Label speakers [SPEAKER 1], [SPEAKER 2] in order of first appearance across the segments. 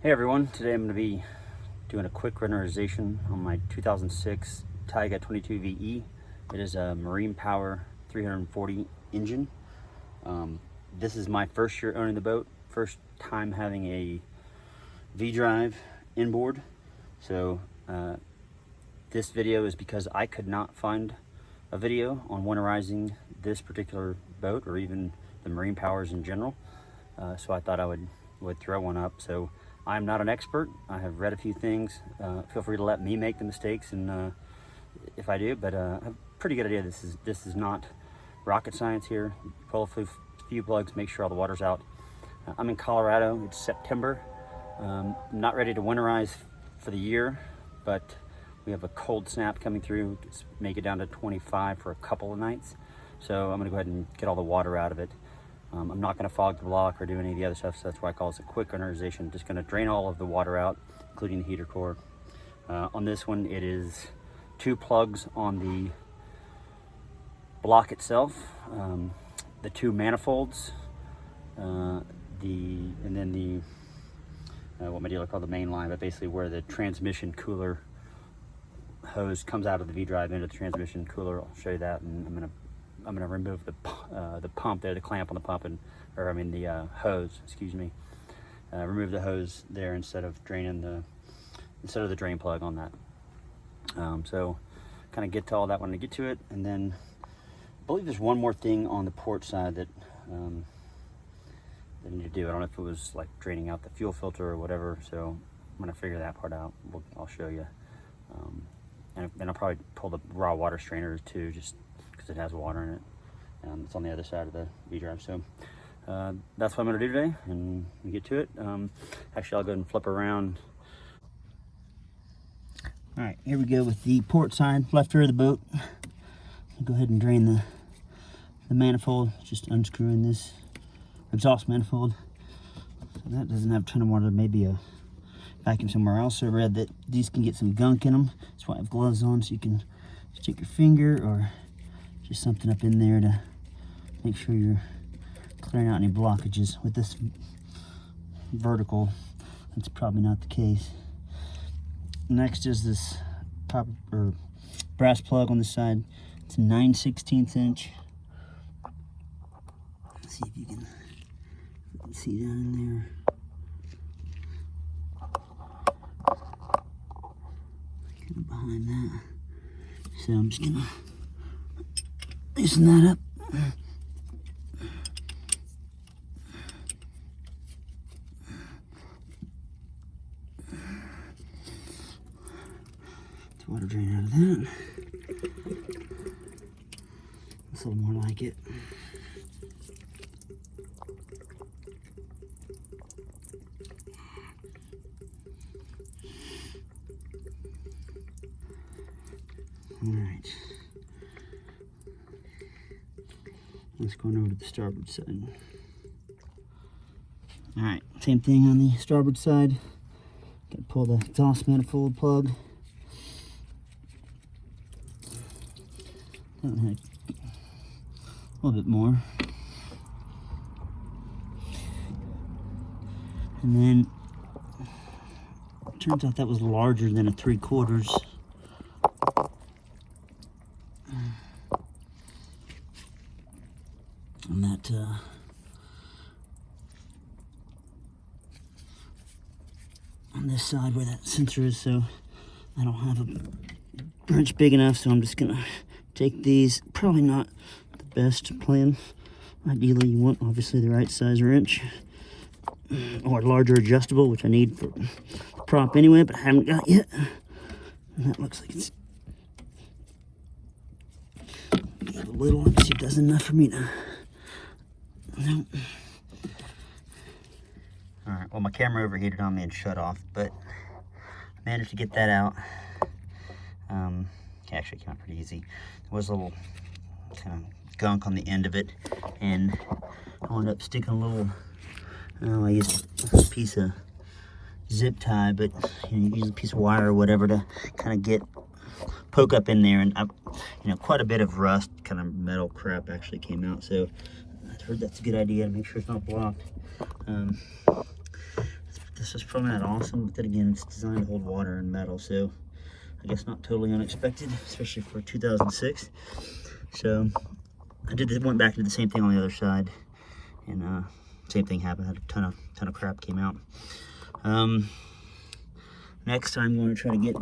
[SPEAKER 1] Hey everyone, today I'm going to be doing a quick winterization on my 2006 Tige 22VE. It is a marine power 340 engine. This is my first year owning the boat, first time having a V-drive inboard. So this video is because I could not find a video on winterizing this particular boat or even the marine powers in general. So I thought I would throw one up. So I'm not an expert. I have read a few things. Feel free to let me make the mistakes, and if I do, but I have a pretty good idea. This is not rocket science here. Pull a few plugs, make sure all the water's out. I'm in Colorado. It's September. I'm not ready to winterize for the year, but we have a cold snap coming through. Just make it down to 25 for a couple of nights. So I'm gonna go ahead and get all the water out of it. I'm not going to fog the block or do any of the other stuff, so that's why I call this a quick winterization. Just going to drain all of the water out, including the heater core. On this one, it is 2 plugs on the block itself, the 2 manifolds, and then the what my dealer called the main line, but basically where the transmission cooler hose comes out of the V-drive into the transmission cooler. I'll show you that, and I'm gonna remove the pump there, the clamp on the pump, the hose, excuse me. Remove the hose there instead of the drain plug on that. So kind of get to all that when I get to it, and then I believe there's one more thing on the port side that I need to do. I don't know if it was like draining out the fuel filter or whatever, so I'm gonna figure that part out. I'll show you. And I'll probably pull the raw water strainer too, just because it has water in it. It's on the other side of the V-drive. So that's what I'm going to do today, and we get to it. Actually, I'll go ahead and flip around. All right, here we go with the port side, left rear of the boat. I'll go ahead and drain the manifold, just unscrewing this exhaust manifold. So that doesn't have a ton of water, maybe a vacuum somewhere. I also read that these can get some gunk in them. That's why I have gloves on, so you can stick your finger or just something up in there to make sure you're clearing out any blockages. With this vertical, that's probably not the case. Next is this brass plug on the side. It's a 9/16 inch. Let's see if you can see down in there. Kind of behind that. So I'm just gonna loosen that up. Let's water drain out of that. That's a little more like it. All right. Let's go over to the starboard side. All right, same thing on the starboard side. Got to pull the exhaust manifold plug. That one had a little bit more. And then it turns out that was larger than a 3/4. And that on this side where that sensor is, so I don't have a wrench big enough, so I'm just gonna take these. Probably not the best plan. Ideally you want obviously the right size wrench or larger adjustable, which I need for the prop anyway, but I haven't got yet. And that looks like it's a little. Let's see if that's enough for me to. No. All right, well, my camera overheated on me and shut off, but I managed to get that out. Actually came out pretty easy. There was a little kind of gunk on the end of it, and I wound up sticking a little, I used a piece of zip tie, but you use a piece of wire or whatever to kind of poke up in there, and quite a bit of rust, kind of metal crap actually came out, so I heard that's a good idea to make sure it's not blocked. Let's put this this is probably not awesome, but then again, it's designed to hold water and metal, so I guess not totally unexpected, especially for 2006. So I went back and did the same thing on the other side, and same thing happened. Had a ton of crap came out. Next, I'm going to try to get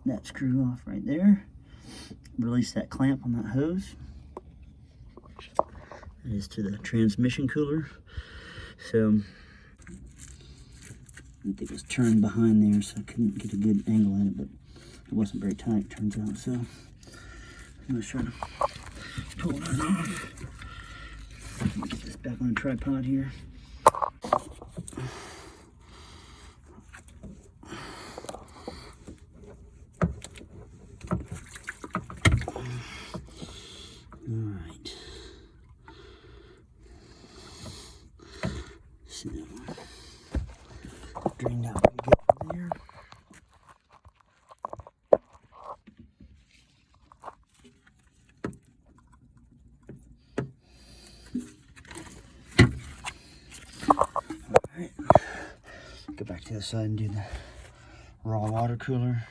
[SPEAKER 1] that screw off right there. Release that clamp on that hose. That is to the transmission cooler. So I think it was turned behind there, so I couldn't get a good angle at it, but it wasn't very tight, turns out. So I'm going to try to pull that off. Get this back on a tripod here. Alright. So, drained out pretty good from there. Alright. Go back to the other side and do the raw water cooler.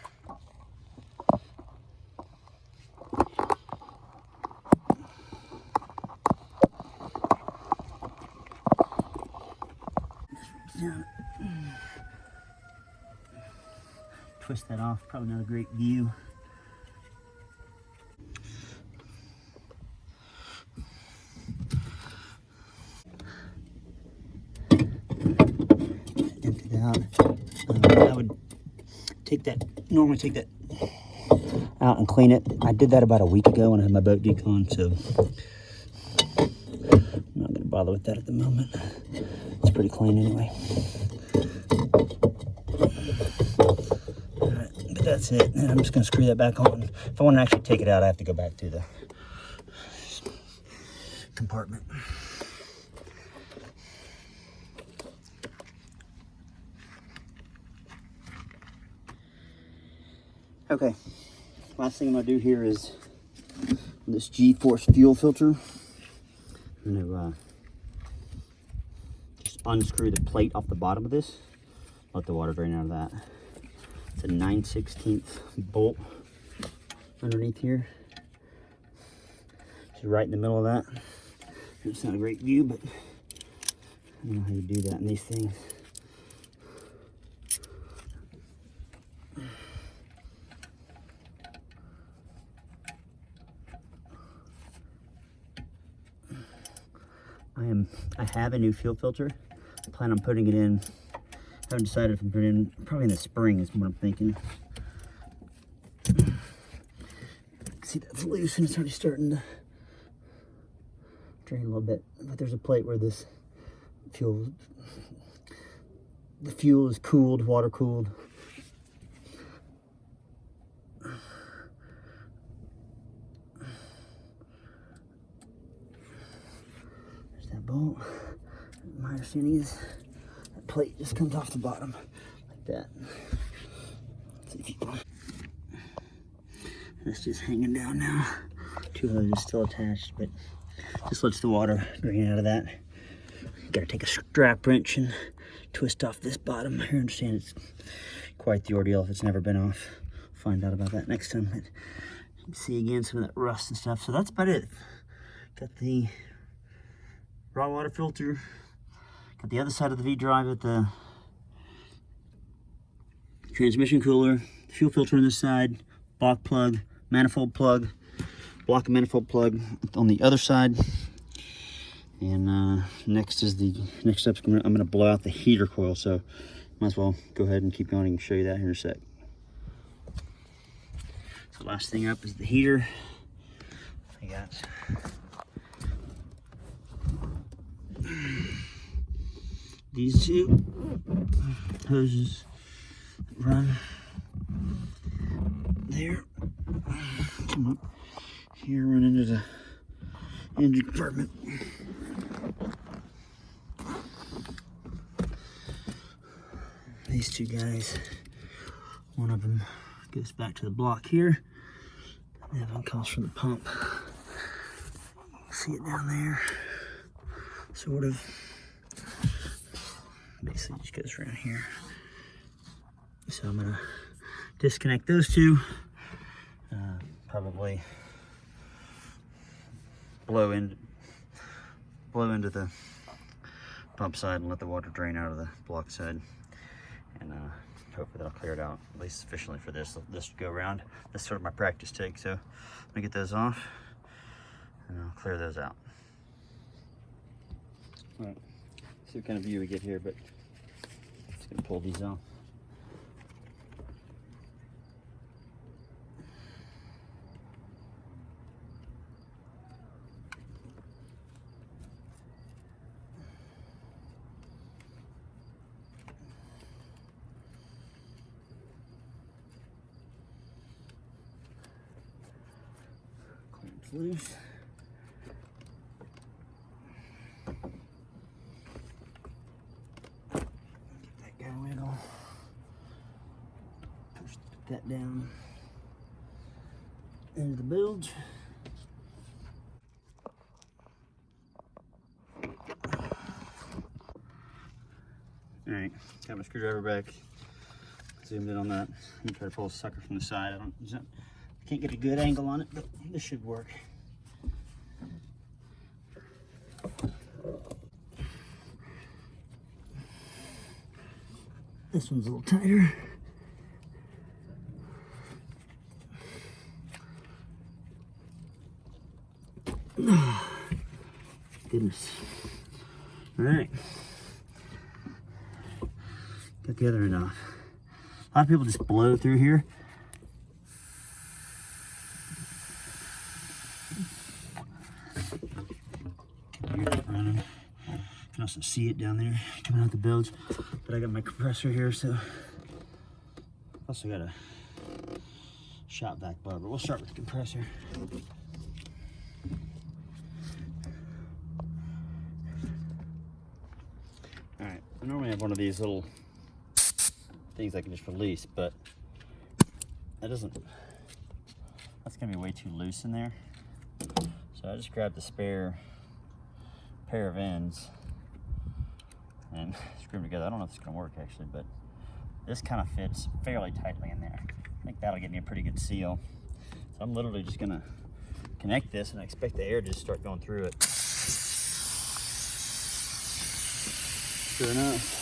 [SPEAKER 1] Twist that off, probably not a great view. Empty that out. I would normally take that out and clean it. I did that about a week ago when I had my boat decon, so I'm not going to bother with that at the moment. It's pretty clean anyway. Alright, but that's it. And I'm just going to screw that back on. If I want to actually take it out, I have to go back to the compartment. Okay, last thing I'm going to do here is this G-Force fuel filter. I'm going to just unscrew the plate off the bottom of this. Let the water drain out of that. It's a 9/16 bolt underneath here. It's right in the middle of that. It's not a great view, but I don't know how you do that in these things. I have a new fuel filter. I plan on putting it in. I haven't decided if I'm putting it in, probably in the spring is what I'm thinking. See, that's loose and it's already starting to drain a little bit. But there's a plate where the fuel is cooled, water cooled. Bolt. My understanding is that plate just comes off the bottom like that. Let's see if you can. It's just hanging down now. Two hoses still attached, but just lets the water drain out of that. You gotta take a strap wrench and twist off this bottom. I understand it's quite the ordeal if it's never been off. Find out about that next time. But you can see again some of that rust and stuff. So that's about it. Got the raw water filter. Got the other side of the V-drive at the transmission cooler. Fuel filter on this side. Block plug, manifold plug, block and manifold plug on the other side. And next step's I'm gonna blow out the heater coil. So might as well go ahead and keep going and show you that here in a sec. So last thing up is the heater. I got these two hoses run there, come up here, run into the engine compartment. These two guys, one of them goes back to the block here, the other one comes from the pump. See it down there, sort of. basically just goes around here. So I'm gonna disconnect those two, probably blow into the pump side and let the water drain out of the block side, and hopefully that'll clear it out at least sufficiently for this go around. That's sort of my practice take. So let me get those off and I'll clear those out. All right, see what kind of view we get here, but just gonna pull these off. Clamps loose. Push that down into the bilge. All right, got my screwdriver back. Zoomed in on that. I'm gonna try to pull a sucker from the side. I can't get a good angle on it, but this should work. This one's a little tighter. Oh, goodness. All right. Got the other end off. A lot of people just blow through here. Computer's running. You can also see it down there coming out the bilge. But I got my compressor here, so also got a shop vac bar, but we'll start with the compressor. All right, I normally have one of these little things I can just release, but that's gonna be way too loose in there. So I just grabbed the spare pair of ends and screw them together. I don't know if it's gonna work actually, but this kind of fits fairly tightly in there. I think that'll give me a pretty good seal. So I'm literally just gonna connect this and I expect the air to just start going through it. Sure enough.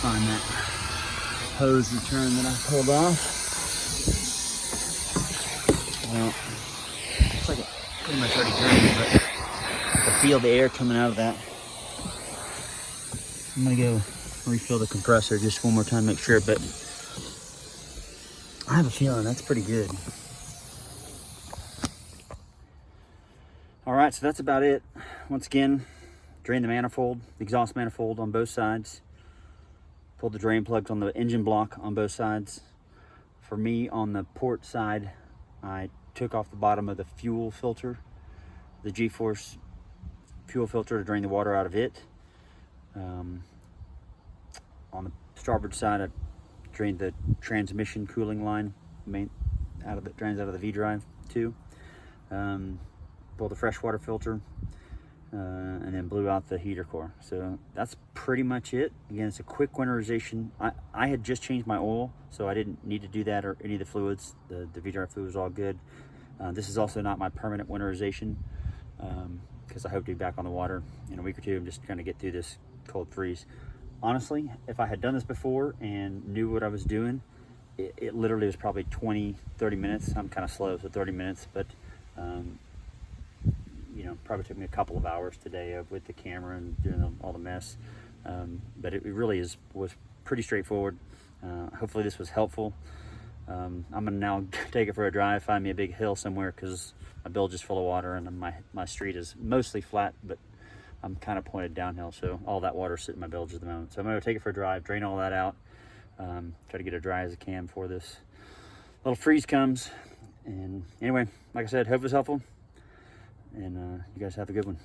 [SPEAKER 1] Find that hose return that I pulled off. Well, looks like it pretty much already drained, but I can feel the air coming out of that. I'm gonna go refill the compressor just one more time to make sure, but I have a feeling that's pretty good. All right, so that's about it. Once again, drain the manifold, the exhaust manifold on both sides. Pulled the drain plugs on the engine block on both sides. For me, on the port side, I took off the bottom of the fuel filter, the G-Force fuel filter, to drain the water out of it. On the starboard side, I drained the transmission cooling line, drains out of the V-drive too. Pulled the freshwater filter, and then blew out the heater core. So that's pretty much it. Again, it's a quick winterization. I had just changed my oil, so I didn't need to do that or any of the fluids. The V-drive fluid was all good. This is also not my permanent winterization, because I hope to be back on the water in a week or two. I'm just trying to get through this cold freeze. Honestly, if I had done this before and knew what I was doing, it literally was probably 20-30 minutes. I'm kind of slow, so 30 minutes, but you know, probably took me a couple of hours today with the camera and doing all the mess. But it really was pretty straightforward. Hopefully this was helpful. I'm gonna now take it for a drive, find me a big hill somewhere, because my bilge is full of water and my street is mostly flat, but I'm kind of pointed downhill, so all that water is sitting in my bilge at the moment. So I'm gonna take it for a drive, drain all that out, try to get it dry as I can before this little freeze comes. And anyway, like I said, hope it was helpful, and you guys have a good one.